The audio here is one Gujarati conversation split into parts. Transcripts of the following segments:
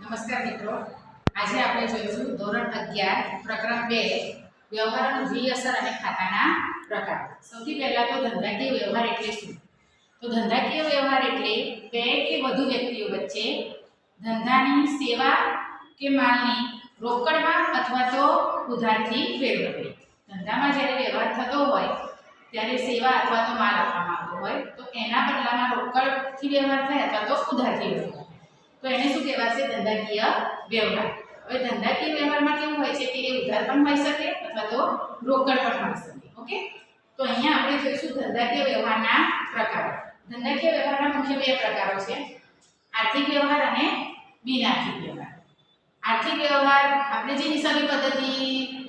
નમસ્કાર મિત્રો, આજે આપણે જોઈશું ધોરણ 11 પ્રકરણ 2 વ્યવહારનો દ્વિઅસર અને ખાતાના પ્રકાર. સૌથી પહેલા તો ધંધાકીય વ્યવહાર એટલે શું? તો ધંધાકીય વ્યવહાર એટલે બે કે વધુ વ્યક્તિઓ વચ્ચે ધંધાની સેવા કે માલની રોકડમાં અથવા તો ઉધારથી ફેરબદલી. ધંધામાં જ્યારે વ્યવહાર થતો હોય ત્યારે સેવા અથવા તો માલ આપવામાં આવતો હોય તો એના બદલામાં રોકડથી વ્યવહાર થાય અથવા તો ઉધારથી વ્યવહાર, તો એને શું કહેવાશે? ધંધાકીય વ્યવહાર. હવે ધંધાકીય વ્યવહારમાં કેવું હોય છે કે એ ઉધાર પણ હોઈ શકે અથવા તો રોકડ પણ હોઈ શકે. ઓકે, તો અહીંયા આપણે જોઈશું ધંધાકીય વ્યવહારના પ્રકારો. ધંધાકીય વ્યવહારના મુખ્ય બે પ્રકારો છે: આર્થિક વ્યવહાર અને બિનઆર્થિક વ્યવહાર. આર્થિક વ્યવહાર આપણે જે હિસાબી પદ્ધતિ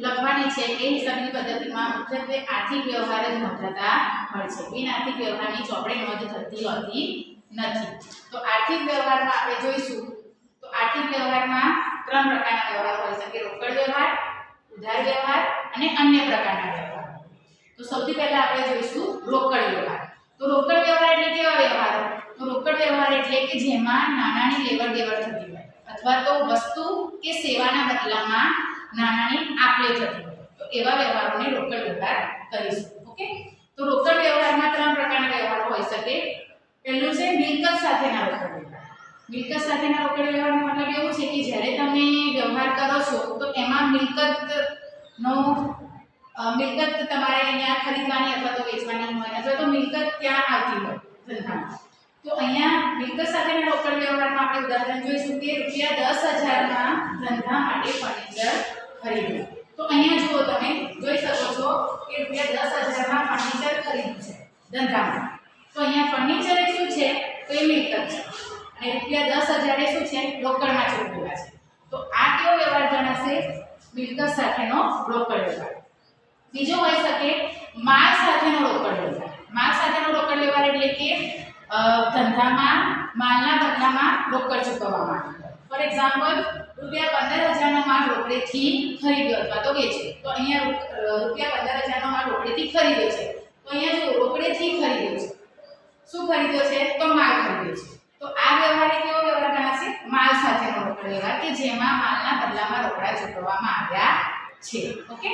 લખવાની છે એ હિસાબી પદ્ધતિમાં મુખ્યત્વે આર્થિક વ્યવહાર જ નોંધાતા હોય છે. બિનઆર્થિક વ્યવહારની ચોપડે નોંધ થતી હોતી નથી. તો આર્થિક વ્યવહારમાં આપણે જોઈશું તો આર્થિક વ્યવહારમાં ત્રણ પ્રકારના વ્યવહાર હોય શકે: રોકડ વ્યવહાર, ઉધાર વ્યવહાર અને અન્ય પ્રકારના વ્યવહાર. તો સૌથી પહેલા આપણે જોઈશું રોકડ વ્યવહાર. તો રોકડ વ્યવહાર એટલે કેવા વ્યવહારો? તો રોકડ વ્યવહાર એટલે કે જેમાં નાણાંની લેવડ દેવડ થતી હોય અથવા તો વસ્તુ કે સેવાના બદલામાં નાણાંની આપ-લે થતી હોય, તો એવા વ્યવહારોને રોકડ વ્યવહાર કહીશું. ઓકે, તો રોકડ વ્યવહારમાં ત્રણ પ્રકારના વ્યવહારો હોઈ શકે. પહેલું છે મિલકત સાથેના રોકડ વ્યવહાર. મિલકત સાથેના રોકડ વ્યવહારનો મતલબ એવું છે કે જ્યારે તમે વ્યવહાર કરો છો તો એમાં મિલકત તમારે અહીંયા ખરીદવાની અથવા તો વેચવાની હોય અથવા તો મિલકત ત્યાં આવતી હોય ધંધામાં. તો અહીંયા મિલકત સાથેના રોકડ વ્યવહારમાં આપણે ઉદાહરણ જોઈશું કે ₹10,000 ના ધંધા માટે ફર્નિચર ખરીદ્યું. તો અહીંયા જુઓ, તમે જોઈ શકો છો કે ₹10,000 માં ફર્નિચર ખરીદ્યું છે ધંધામાં. તો અહીંયા ફર્નિચર એ શું છે? તો એ મિલકત છે અને ₹10,000 એ શું છે? રોકડમાં ચૂકવેલા છે. તો આ કેવો વ્યવહાર ગણાશે? મિલકત સાથેનો રોકડ વ્યવહાર. બીજો હોઈ શકે માલ સાથેનો રોકડ વ્યવહાર. માલ સાથેનો રોકડ વ્યવહાર એટલે કે ધંધામાં માલના બદલામાં રોકડ ચૂકવવામાં આવે. ફોર એક્ઝામ્પલ, ₹15,000 નો માલ રોકડેથી ખરીદ્યો અથવા તો વેચ્યો. તો અહીંયા ₹15,000 નો માલ રોકડેથી ખરીદ્યો છે. તો અહીંયા જો રોકડેથી ખરીદ્યો છે, શું ખરીદ્યો છે? તો માલ ખરીદ્યો છે. તો આ વ્યવહાર કેવો વ્યવહાર ગણાશે? માલ સાથેનો રોકડ વ્યવહાર કે જેમાં માલના બદલામાં રોકડા ચૂકવવામાં આવ્યા છે. ઓકે,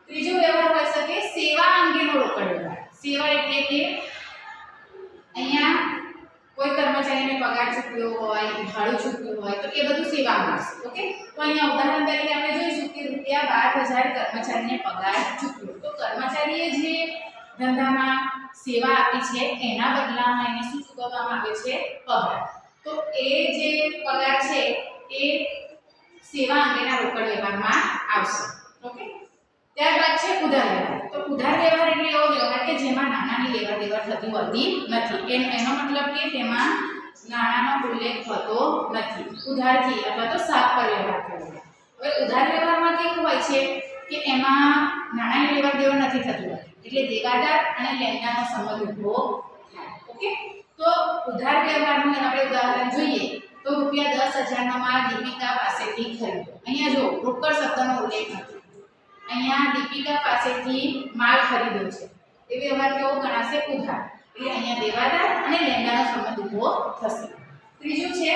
ત્રીજો વ્યવહાર હોઈ શકે સેવા અંગેનો રોકડ વ્યવહાર. સેવા એટલે કે અહીંયા કોઈ કર્મચારીને પગાર ચૂકવ્યો હોય, ભાડું ચૂકવ્યું હોય તો એ બધું સેવામાં આવશે. ઓકે, તો અહીંયા ઉદાહરણ તરીકે આપણે જોઈશું કે ₹12,000 કર્મચારીને પગાર ચૂકવ્યો. તો કર્મચારીએ જે ધંધામાં સેવા આપી છે એના બદલામાં એને શું ચૂકવવામાં આવે છે? પગાર. તો એ જે પગાર છે એ સેવા અંગેના રોકડ વ્યવહારમાં આવશે. ઓકે, ત્યારબાદ છે ઉધાર વ્યવહાર. તો ઉધાર વ્યવહાર એટલે એવો વ્યવહાર કે જેમાં નાણાંની લેવડ દેવડ થતી હોતી નથી. એનો મતલબ કે તેમાં નાણાંનો ઉલ્લેખ થતો નથી. ઉધારથી અથવા તો સાપ પર વ્યવહાર થયો. હવે ઉધાર વ્યવહારમાં કેવું હોય છે કે એમાં નાણાંની લેવડ દેવડ નથી થતી હોતી, એટલે દેવાદાર અને લેણદારનો સંબંધ ઊભો થાય. ઓકે, તો ઉધાર વ્યવહારનું આપણે ઉદાહરણ જોઈએ તો ₹10,000 નો માલ દીપિકા પાસેથી ખરીદ્યો. અહીંયા જો રોકડ શબ્દનો ઉલ્લેખ નથી. અહીંયા દીપિકા પાસેથી માલ ખરીદ્યો છે. એ વ્યવહાર કેવો ગણાશે? ઉધાર. એટલે અહીંયા દેવાદાર અને લેણદારનો સંબંધ ઊભો થશે. ત્રીજું છે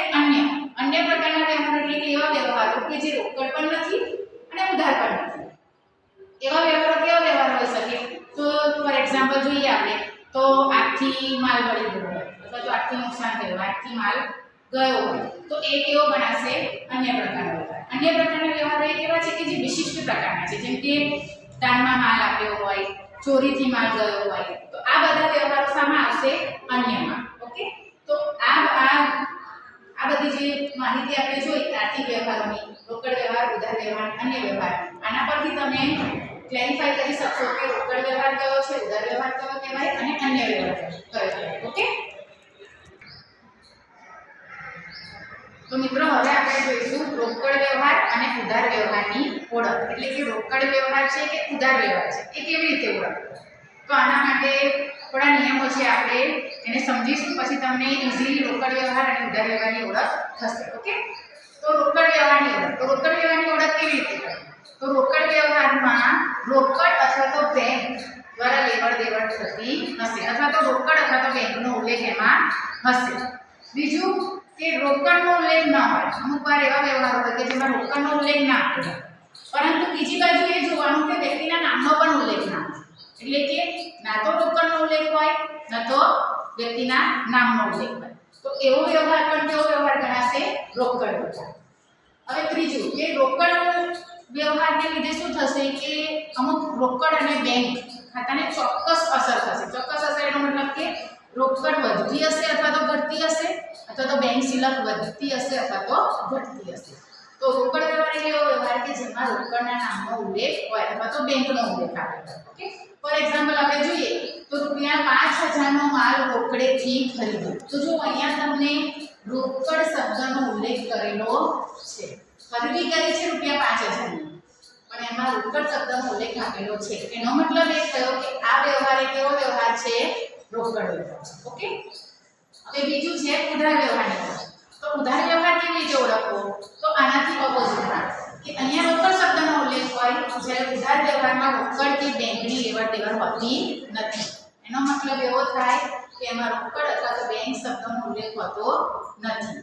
અન્ય પ્રકારના વ્યવહાર એટલે કે એવા વ્યવહારો કે જે રોકડ પણ નથી અને ઉધાર પણ નથી. એવા વ્યવહારો કેવા વ્યવહાર હોઈ શકે? તો ફોર એક્ઝામ્પલ જોઈએ આપણે તો આજથી માલ બળી ગયો હોય અથવા તો આજથી નુકસાન થયું, આજથી માલ ગયો હોય, તો એ કેવો ગણાશે? અન્ય પ્રકારનો વ્યવહાર. અન્ય પ્રકારના વ્યવહારો એ કેવા છે કે જે વિશિષ્ટ પ્રકારના છે, જેમ કે દાનમાં માલ આપ્યો હોય, ચોરીથી માલ ગયો હોય, તો આ બધા વ્યવહારો શામાં આવશે? અન્યમાં. ઓકે, તો આ બધી જે માહિતી આપણે જોઈ આર્થિક વ્યવહારોની, રોકડ વ્યવહાર, ઉધાર વ્યવહાર, અન્ય વ્યવહાર, આના પરથી તમે ક્લેરિફાઈ કરી શકશો કે રોકડ વ્યવહાર કયો છે, ઉધાર વ્યવહાર કયો કહેવાય અને અન્ય વ્યવહાર કયો કહેવાય. ઓકે, તો મિત્રો હવે આપણે જોઈશું રોકડ વ્યવહાર અને ઉધાર વ્યવહારની ઓળખ. એટલે કે રોકડ વ્યવહાર છે કે ઉધાર વ્યવહાર છે એ કેવી રીતે ઓળખવો? તો આના માટે થોડા નિયમો છે, આપણે એને સમજીશું, પછી તમને ઇઝીલી રોકડ વ્યવહાર અને ઉધાર વ્યવહારની ઓળખ થશે. ઓકે, તો રોકડ વ્યવહારની ઓળખ. તો રોકડ વ્યવહારની ઓળખ કેવી રીતે કરવી? તો રોકડ વ્યવહારમાં રોકડ અથવા તો બેંક દ્વારા લેવડ દેવડ થતી હશે અથવા તો રોકડ અથવા તો બેંકનો ઉલ્લેખ એમાં હશે. બીજું કે રોકડનો ઉલ્લેખ ન હોય, અમુક વાર એવા વ્યવહારો હોય કે જેમાં રોકડનો ઉલ્લેખ ના હોય, પરંતુ બીજી બાજુ એ જોવાનું કે વ્યક્તિના નામનો પણ ઉલ્લેખ ના હોય, એટલે કે ના તો રોકડનો ઉલ્લેખ હોય ન તો વ્યક્તિના નામનો ઉલ્લેખ હોય, તો એવો વ્યવહાર પણ કેવો વ્યવહાર ગણાશે? રોકડ વ્યવહાર. હવે ત્રીજું કે રોકડ વ્યવહારને લીધે શું થશે કે અમુક રોકડ અને બેંક ખાતાને ચોક્કસ અસર થશે. ચોક્કસ અસર એનો મતલબ કે રોકડ વધતી હશે અથવા તો ઘટતી હશે, અથવા તો બેંક શિલક વધતી હશે અથવા તો ઘટતી હશે. તો રોકડ વ્યવહાર એટલે એવો વ્યવહાર કે જેમાં રોકડના નામનો ઉલ્લેખ હોય અથવા તો બેંકનો ઉલ્લેખ આવેલો હોય. ઓકે, ફોર એક્ઝામ્પલ આપણે જોઈએ તો ₹5000 નો માલ રોકડેથી ખરીદ્યો. તો જો અહીંયા તમને રોકડ શબ્દનો ઉલ્લેખ કરેલો છે. ખરીદી કરી છે ₹5000 ની, પણ એમાં રોકડ શબ્દનો ઉલ્લેખ આપેલો છે. એનો મતલબ એ થયો કે આ વ્યવહાર એ કેવો વ્યવહાર છે? રોકડ વ્યવહાર છે. ઓકે, હવે બીજું છે ઉધાર વ્યવહારની વાત. તો ઉધાર વ્યવહાર કેવી રીતે ઓળખવો? તો આનાથી ઓપોઝિટ વાત કે અહીંયા રોકડ શબ્દનો ઉલ્લેખ હોય, જ્યારે ઉધાર વ્યવહારમાં રોકડ કે બેંકની લેવડ દેવડ હોતી નથી. એનો મતલબ એવો થાય કે એમાં રોકડ અથવા તો બેંક શબ્દનો ઉલ્લેખ હોતો નથી.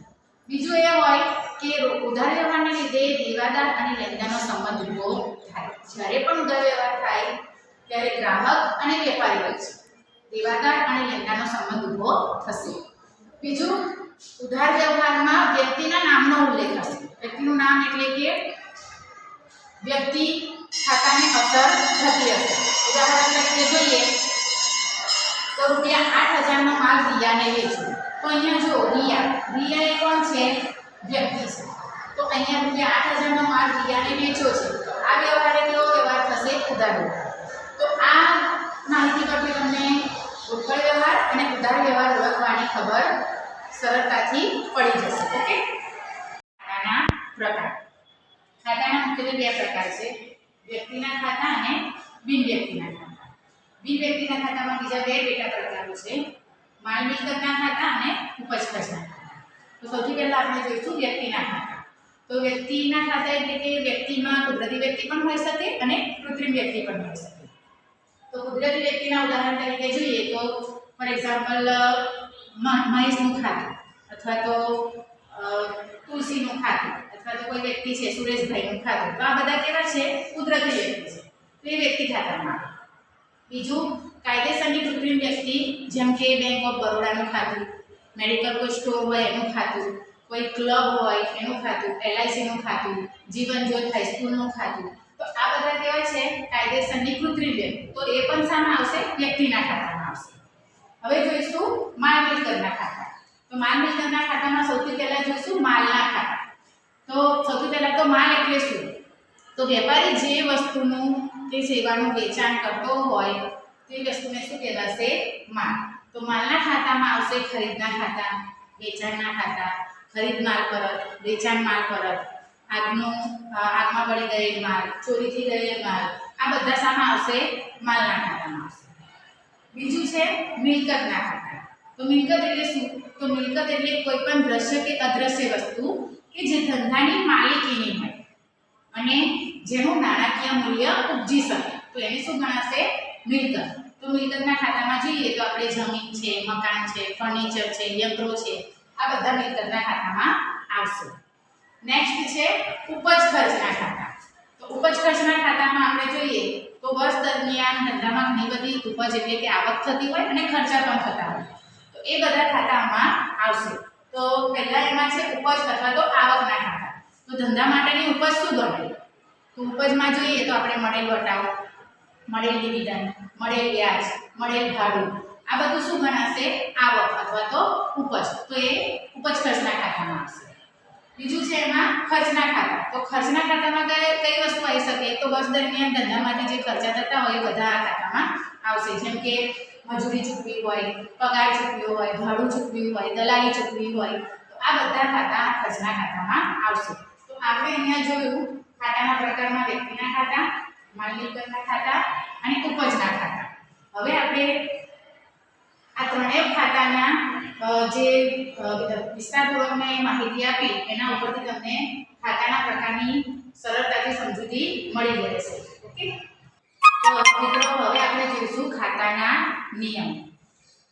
બીજું એ હોય કે ઉધાર વ્યવહારને લીધે દેવાદાર અને લેણદારનો સંબંધ ઊભો થાય. જ્યારે પણ ઉધાર વ્યવહાર થાય ત્યારે ગ્રાહક અને વેપારી વચ્ચે દેવાદાર અને લેણદારનો સંબંધ ઊભો થશે. બીજું, ઉધાર વ્યવહારમાં વ્યક્તિના નામનો ઉલ્લેખ હશે. વ્યક્તિનું નામ એટલે કે વ્યક્તિ ખાતાને અસર થતી હશે. ઉદાહરણ તરીકે જોઈએ તો ₹8000 નો માલ રિયાને વેચ્યો. તો અહીંયા જો રિયા એ કોણ છે? વ્યક્તિ છે. તો અહીંયા ₹8000 નો માલ રિયાને વેચ્યો છે. તો આ વ્યવહાર કેવો વ્યવહાર થશે? ઉધાર વ્યવહાર. તો આ માહિતી પરથી તમને રોકડ વ્યવહાર અને ઉધાર વ્યવહાર ઓળખવાની ખબર સરળતાથી પડી જશે. ઓકે, ખાતાના પ્રકાર. ખાતાના મુખ્યત્વે બે પ્રકાર છે: વ્યક્તિના ખાતા અને બિન વ્યક્તિના ખાતા. બિન વ્યક્તિના ખાતામાં બીજા બે પેટા પ્રકારો છે: માલ મિલકતના ખાતા અને ઉપજ ખર્ચના ખાતા. તો સૌથી પહેલા આપણે જોઈશું વ્યક્તિના ખાતા. તો વ્યક્તિના ખાતા એટલે કે વ્યક્તિમાં કુદરતી વ્યક્તિ પણ હોઈ શકે અને કૃત્રિમ વ્યક્તિ પણ હોઈ શકે. તો કુદરતી વ્યક્તિના ઉદાહરણ તરીકે જોઈએ તો ફોર એક્ઝામ્પલ મહેશનું ખાતું, અથવા તો તુલસીનું ખાતું, અથવા તો કોઈ વ્યક્તિ છે સુરેશભાઈનું ખાતું. તો આ બધા કેવા છે? કુદરતી વ્યક્તિ છે. તો એ વ્યક્તિ ખાતામાં આવે. બીજું, કાયદેસરની કૃત્રિમ વ્યક્તિ, જેમ કે બેંક ઓફ બરોડાનું ખાતું, મેડિકલ કોઈ સ્ટોર હોય એનું ખાતું, કોઈ ક્લબ હોય એનું ખાતું, LICનું ખાતું, જીવન જ્યોત હાઈસ્કૂલનું ખાતું. તો આ બધા કેવા છે? કાયદેસરની કૃત્રિમ વ્યક્તિ. તો એ પણ શામાં આવશે? વ્યક્તિના ખાતામાં આવશે. હવે જોઈશું માલ મિલકતના ખાતા. તો માલ મિલકતના ખાતામાં સૌથી પહેલા જોઈશું માલના ખાતા. તો સૌથી પહેલા તો માલ એટલે શું? તો વેપારી જે વસ્તુનું કે સેવાનું વેચાણ કરતો હોય તે વસ્તુને શું કહેવાશે? માલ. તો માલના ખાતામાં આવશે ખરીદના ખાતા, વેચાણના ખાતા, ખરીદ માલ પરત, વેચાણ માલ પરત, આગમાં બળી ગયેલ માલ, ચોરીથી ગયેલ માલ. આ બધા શામાં આવશે? માલના ખાતામાં આવશે. બીજું છે મિલકતના ખાતા. તો મિલકત એટલે શું? તો મિલકત એટલે કોઈ પણ દ્રશ્ય કે અદ્રશ્ય વસ્તુ કે જે ધંધાની માલિકીની હોય અને જેનું નાણાકીય મૂલ્ય ઉપજી શકે. તો એને શું ગણાશે? મિલકત. તો મિલકતના ખાતામાં જોઈએ તો આપણે જમીન છે, મકાન છે, ફર્નિચર છે, યંત્રો છે, આ બધા મિલકતના ખાતામાં આવશે. નેક્સ્ટ છે ઉપજ ખર્ચના ખાતા. તો ઉપજ ખર્ચના ખાતામાં આપણે જોઈએ તો વર્ષ દરમિયાન ધંધામાં ઘણી બધી ઉપજ એટલે કે આવક થતી હોય અને ખર્ચા પણ થતા હોય. તો એ બધા ખાતામાં આવશે. તો પહેલા એમાં છે ઉપજ અથવા તો આવકના ખાતા. તો ધંધા માટેની ઉપજ શું ગણાય? તો ઉપજમાં જોઈએ તો આપણે મળેલ વટાવ, મળેલ ડિવિડન્ડ, મળેલ વ્યાજ, મળેલ ભાડું, આ બધું શું ગણાશે? આવક અથવા તો ઉપજ. તો એ ઉપજ ખર્ચના ખાતામાં આવશે. બીજું છે એમાં ખર્ચના ખાતા. તો ખર્ચના ખાતામાં કઈ વસ્તુ આવી શકે? તો વર્ષ દરમિયાન ધંધામાંથી જે ખર્ચા થતા હોય એ બધા આ ખાતામાં આવશે. જેમ કે મજૂરી ચૂકવી હોય, પગાર ચૂકવ્યો હોય, ભાડું ચૂકવ્યું હોય, દલાલી ચૂકવી હોય. તો આ બધા ખાતા ખર્ચના ખાતામાં આવશે. તો આપણે અહીંયા જોયું ખાતાના પ્રકારમાં વ્યક્તિના ખાતા, માલ મિલકતના ખાતા અને ઉપજના ખાતા. હવે આપણે આ ત્રણેય ખાતાના જે વિસ્તારપૂર્વક મેં માહિતી આપી એના ઉપરથી તમને ખાતાના પ્રકારની સરળતાથી સમજૂતી મળી રહેશે. ઓકે, તો મિત્રો હવે આપણે જોઈશું ખાતાના નિયમ.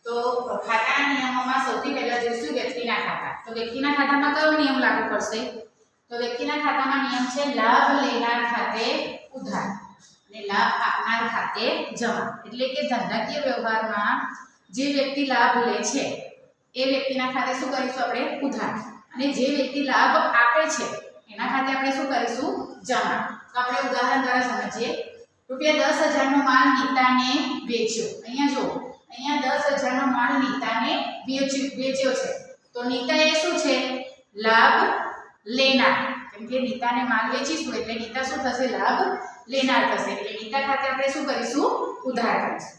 તો તો ખાતાના નિયમોમાં સૌથી પહેલા જોઈશું વ્યક્તિના ખાતા. તો વ્યક્તિના ખાતામાં કયો નિયમ લાગુ પડશે? તો વ્યક્તિના ખાતામાં નિયમ છે લાભ લેનાર ખાતે ઉધાર અને લાભ આપનાર ખાતે જમા. એટલે કે ધંધાકીય વ્યવહારમાં જે વ્યક્તિ લાભ લે છે એ વ્યક્તિના ખાતે શું કરીશું આપણે? ઉધાર. અને જે વ્યક્તિ લાભ આપે છે એના ખાતે આપણે શું કરીશું? જમા. તો આપણે ઉદાહરણ દ્વારા સમજીએ. ₹10,000 નો માલ નીતાને વેચ્યો. અહીંયા જો, અહીંયા 10,000 નો માલ નીતાને વેચ્યો છે. તો નીતા એ શું છે? લાભ લેનાર. કેમ કે નીતાને માલ વેચીશું એટલે નીતા શું થશે? લાભ લેનાર થશે. એટલે નીતા ખાતે આપણે શું કરીશું? ઉધાર કરીશું.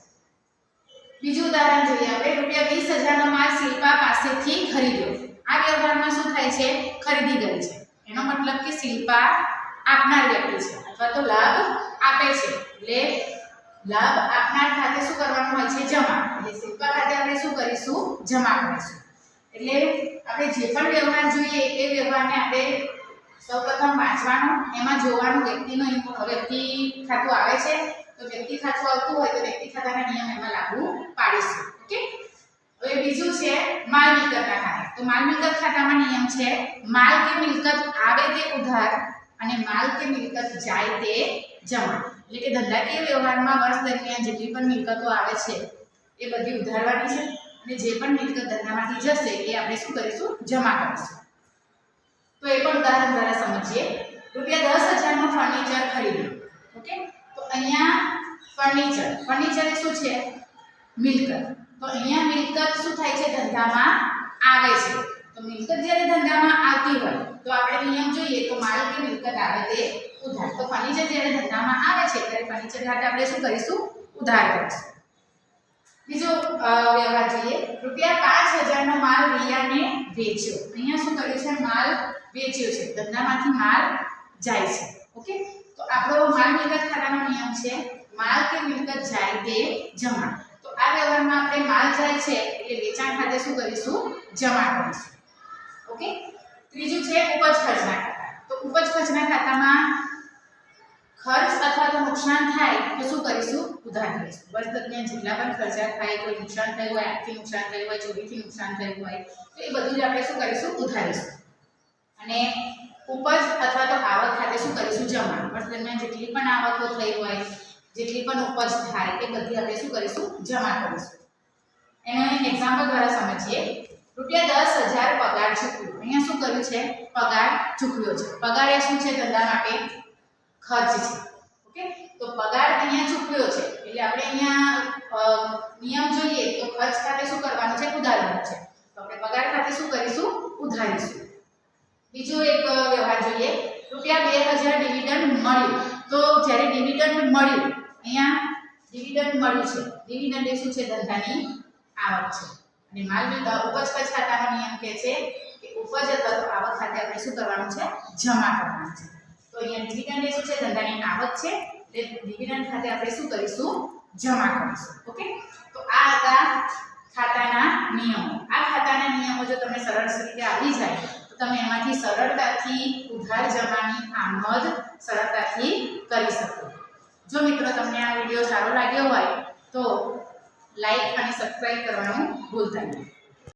બીજું ઉદાહરણ જોઈએ આપણે. ₹20,000 નો માલ શિલ્પા પાસેથી ખરીદ્યો. આ વ્યવહારમાં શું થાય છે? ખરીદી કરી છે. એનો મતલબ કે શિલ્પા આપનાર વ્યક્તિ છે અથવા તો લાભ આપે છે. એટલે લાભ આપનાર ખાતે શું કરવાનું હોય છે? જમા. એટલે શિલ્પા ખાતે આપણે શું કરીશું? જમા કરીશું. એટલે આપણે જે પણ વ્યવહાર જોઈએ એ વ્યવહારને આપણે સૌપ્રથમ વાંચવાનો, એમાં જોવાનું વ્યક્તિ ખાતું આવે છે તો વ્યક્તિ ખાતું આવતું હોય તો વ્યક્તિ ખાતાના નિયમ એમાં લાગુ પાડીશું. ઓકે. હવે બીજું છે માલ મિલકતના ખાતા. તો માલ મિલકત ખાતામાં નિયમ છે માલ કે મિલકત આવે તે ઉધાર અને માલ કે મિલકત જાય તે જમા. એટલે કે ધંધાકીય વ્યવહારમાં વર્ષ દરમિયાન જેટલી પણ મિલકતો આવે છે એ બધી ઉધારવાની છે અને જે પણ મિલકત ધંધામાંથી જશે એ આપણે શું કરીશું? જમા કરીશું. તો એ પણ ઉદાહરણ દ્વારા સમજીએ. ₹10,000 નું ફર્નિચર ખરીદ્યું. ઓકે. તો અહીંયા ફર્નિચર એ શું છે? મિલકત. તો અહીંયા મિલકત શું થાય છે? ધંધામાં આવે છે. તો મિલકત જ્યારે ધંધામાં આવતી હોય તો આપણે નિયમ જોઈએ તો માલ કે મિલકત આવે તે ઉધાર. તો ફર્નિચર જ્યારે ધંધામાં આવે છે ત્યારે ફર્નિચર ખાતે આપણે શું કરીશું? ઉધાર કરીશું. બીજો વ્યવહાર જોઈએ. ₹5,000 નો માલ રિયાને વેચ્યો. અહીંયા શું કર્યું છે? માલ વેચ્યો છે. ધંધામાંથી માલ જાય છે. ઓકે. તો આપણો માલ મિલકત ખાતાનો નિયમ છે માલ કે મિલકત જાય તે જમા. તો આ વ્યવહારમાં આપણે માલ જાય છે એટલે વેચાણ ખાતે શું કરીશું? જમા કરીશું. ઓકે. ત્રીજું છે ઉપજ ખર્ચના ખાતા. તો ઉપજ ખર્ચના ખાતામાં ખર્ચ અથવા તો નુકસાન થાય તો શું કરીશું? ઉધાર કરીશું. વર્ષ દરમિયાન જેટલા પણ ખર્ચા થાય, કોઈ નુકસાન થયું હોય, આર્થિક નુકસાન થયું હોય, ચોરીથી નુકસાન થયું હોય તો એ બધું જ આપણે શું કરીશું? ઉધારીશું. અને ઉપજ અથવા તો આવક ખાતે શું કરીશું? જમા. વર્ષ દરમિયાન જેટલી પણ આવકો થઈ હોય, જેટલી પણ ઉપજ થાય એ બધી આપણે શું કરીશું? જમા કરીશું. એનો એક એક્ઝામ્પલ દ્વારા સમજીએ. ₹10,000 પગાર ચૂકવ્યો. અહીંયા શું કર્યું છે? પગાર ચૂકવ્યો છે. પગાર એ શું છે? ધંધા માટે ખર્ચ છે. ઓકે. તો પગાર અહીંયા ચૂકવ્યો છે એટલે આપણે અહીંયા નિયમ જોઈએ તો ખર્ચ ખાતે શું કરવાનું છે? ઉધારવાનું છે. તો આપણે પગાર ખાતે શું કરીશું? ઉધારીશું. બીજો એક વ્યવહાર જોઈએ. ₹2,000 ડિવિડન્ડ મળ્યું. તો જ્યારે ડિવિડન્ડ મળ્યું, અહીંયા ડિવિડન્ડ મળ્યું છે. ડિવિડન્ડ એ શું છે? ધંધાની આવક છે. અને માલ મિલકત ઉપજ ખર્ચ ખાતાનો નિયમ કહે છે કે ઉપજ અથવા તો આવક ખાતે આપણે શું કરવાનું છે? જમા કરવાનું છે. તો અહીંયા ડિવિડન્ડ એ શું છે? ધંધાની આવક છે એટલે ડિવિડન્ડ ખાતે આપણે શું કરીશું? જમા કરીશું. ઓકે. તો આ હતા ખાતાના નિયમો. આ ખાતાના નિયમો જો તમને સરળ રીતે આવી જાય તો તમે એમાંથી સરળતાથી ઉધાર જમાની આમદ સરળતાથી કરી શકો. જો મિત્રો તમને આ વિડીયો સારો લાગ્યો હોય તો લાઈક અને સબસ્ક્રાઇબ કરવાનું ભૂલતા નહીં.